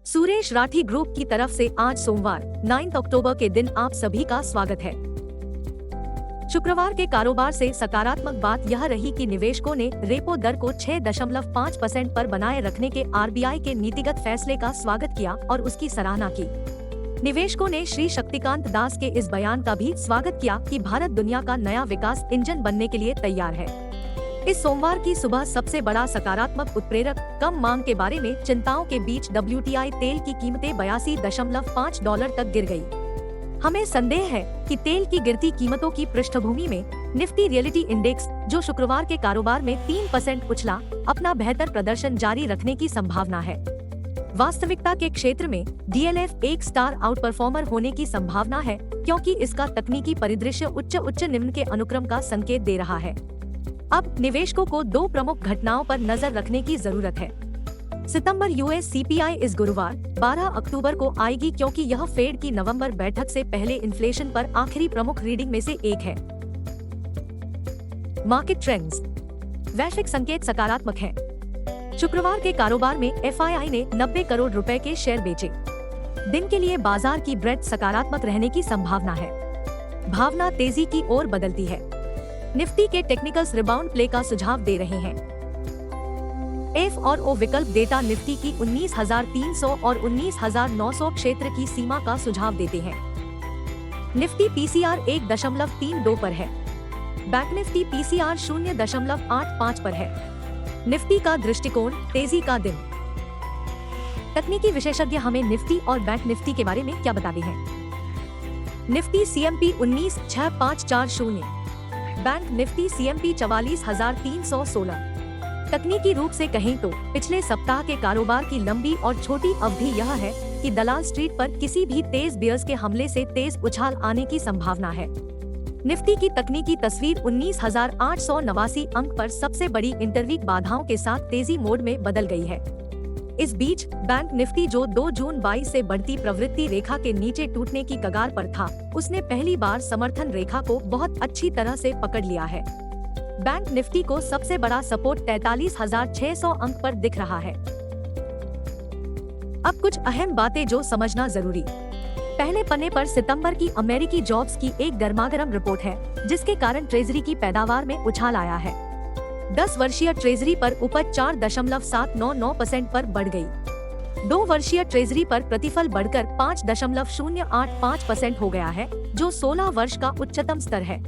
Suresh Rathi group की तरफ से आज सोमवार 9 अक्टूबर के दिन आप सभी का स्वागत है। शुक्रवार के कारोबार से सकारात्मक बात यह रही कि निवेशकों ने रेपो दर को 6.5% पर बनाए रखने के आरबीआई के नीतिगत फैसले का स्वागत किया और उसकी सराहना की। निवेशकों ने श्री शक्तिकांत दास के इस बयान का भी स्वागत किया कि भारत दुनिया का नया विकास इंजन बनने के लिए तैयार है। इस सोमवार की सुबह सबसे बड़ा सकारात्मक उत्प्रेरक कम मांग के बारे में चिंताओं के बीच WTI तेल की कीमतें $82.5 तक गिर गई। हमें संदेह है कि तेल की गिरती कीमतों की पृष्ठभूमि में निफ्टी रियलिटी इंडेक्स, जो शुक्रवार के कारोबार में 3% उछला, अपना बेहतर प्रदर्शन जारी रखने की संभावना है। वास्तविकता के क्षेत्र में DLF एक स्टार आउट परफॉर्मर होने की संभावना है, क्योंकि इसका तकनीकी परिदृश्य उच्च निम्न के अनुक्रम का संकेत दे रहा है। अब निवेशकों को दो प्रमुख घटनाओं पर नजर रखने की जरूरत है। सितंबर US CPI इस गुरुवार 12 अक्टूबर को आएगी, क्योंकि यह फेड की नवंबर बैठक से पहले इन्फ्लेशन पर आखिरी प्रमुख रीडिंग में से एक है। मार्केट ट्रेंड्स, वैश्विक संकेत सकारात्मक हैं। शुक्रवार के कारोबार में FII ने 90 करोड़ रुपए के शेयर बेचे। दिन के लिए बाजार की ब्रेडथ सकारात्मक रहने की संभावना है। भावना तेजी की ओर बदलती है। निफ्टी के टेक्निकल्स रिबाउंड प्ले का सुझाव दे रहे हैं। F और O विकल्प डेटा निफ्टी की 19,300 और 19,900 क्षेत्र की सीमा का सुझाव देते हैं। निफ्टी PCR 1.32 पर है। बैंक निफ्टी PCR 0.85 पर है। निफ्टी का दृष्टिकोण, तेजी का दिन। तकनीकी विशेषज्ञ हमें निफ्टी और बैंक निफ्टी के बारे में क्या बताते हैं? Nifty CMP 19,6540, bank Nifty CMP 44,316। तकनीकी रूप से कहें तो पिछले सप्ताह के कारोबार की लंबी और छोटी अवधि यह है कि दलाल स्ट्रीट पर किसी भी तेज बियर्स के हमले से तेज उछाल आने की संभावना है। निफ्टी की तकनीकी तस्वीर 19,889 अंक पर सबसे बड़ी इंटरवीक बाधाओं के साथ तेजी मोड में बदल गई है। इस बीच बैंक निफ्टी, जो 2 जून 22 से बढ़ती प्रवृत्ति रेखा के नीचे टूटने की कगार पर था, उसने पहली बार समर्थन रेखा को बहुत अच्छी तरह से पकड़ लिया है। बैंक निफ्टी को सबसे बड़ा सपोर्ट 43,600 अंक पर दिख रहा है। अब कुछ अहम बातें जो समझना जरूरी। पहले पन्ने पर सितंबर की अमेरिकी जॉब्स की एक गर्मागर्म रिपोर्ट है, जिसके कारण ट्रेजरी की पैदावार में उछाल आया है। 10 वर्षीय ट्रेजरी पर उपज 4.799% पर बढ़ गई। 2 वर्षीय ट्रेजरी पर प्रतिफल बढ़कर 5.085% हो गया है, जो 16 वर्ष का उच्चतम स्तर है।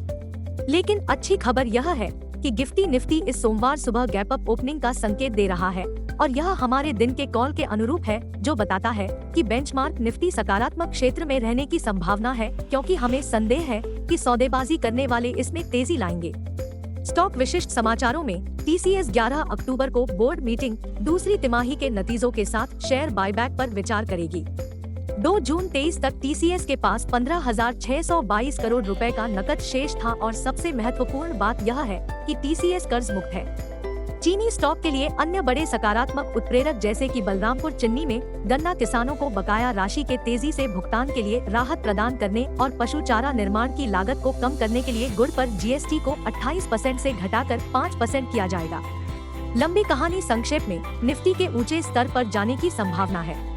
लेकिन अच्छी खबर यह है कि गिफ्टी निफ्टी इस सोमवार सुबह गैप अप ओपनिंग का संकेत दे रहा है, और यह हमारे दिन के कॉल के अनुरूप है, जो बताता है कि बेंचमार्क निफ्टी सकारात्मक क्षेत्र में रहने की संभावना है, क्योंकि हमें संदेह है कि सौदेबाजी करने वाले इसमें तेजी लाएंगे। स्टॉक विशिष्ट समाचारों में TCS 11 अक्टूबर को बोर्ड मीटिंग, दूसरी तिमाही के नतीजों के साथ शेयर बायबैक पर विचार करेगी। 2 जून 23 तक TCS के पास 15,622 करोड़ रुपए का नकद शेष था, और सबसे महत्वपूर्ण बात यह है कि TCS कर्ज मुक्त है। चीनी स्टॉक के लिए अन्य बड़े सकारात्मक उत्प्रेरक, जैसे कि बलरामपुर चीनी में गन्ना किसानों को बकाया राशि के तेजी से भुगतान के लिए राहत प्रदान करने और पशु चारा निर्माण की लागत को कम करने के लिए गुड़ पर GST को 28% से घटाकर 5% किया जाएगा। लंबी कहानी संक्षेप में, निफ्टी के ऊंचे स्तर पर जाने की संभावना है।